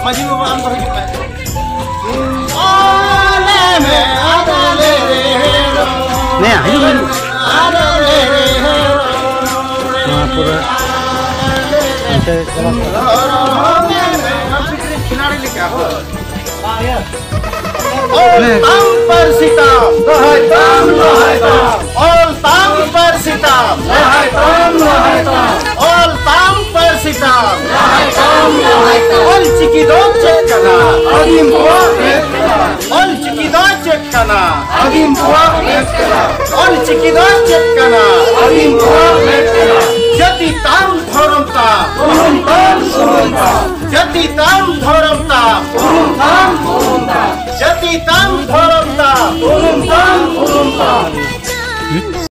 माजी बाबा आम को हिजुग ओले में आदले रे ने हिजुग आदले रे पूरा अंते चला खिलाड़ी लिखा हो All tam per sitam, lahai tam. All tam per sitam, lahai tam. All tam per sitam, lahai tam. All cikido cek kana, agim buah ekana. All cikido cek kana, agim buah ekana. All cikido cek kana, agim buah ekana. Jati tam dhorom ta, jati tam dhorom ta, jati tam dhorom ta,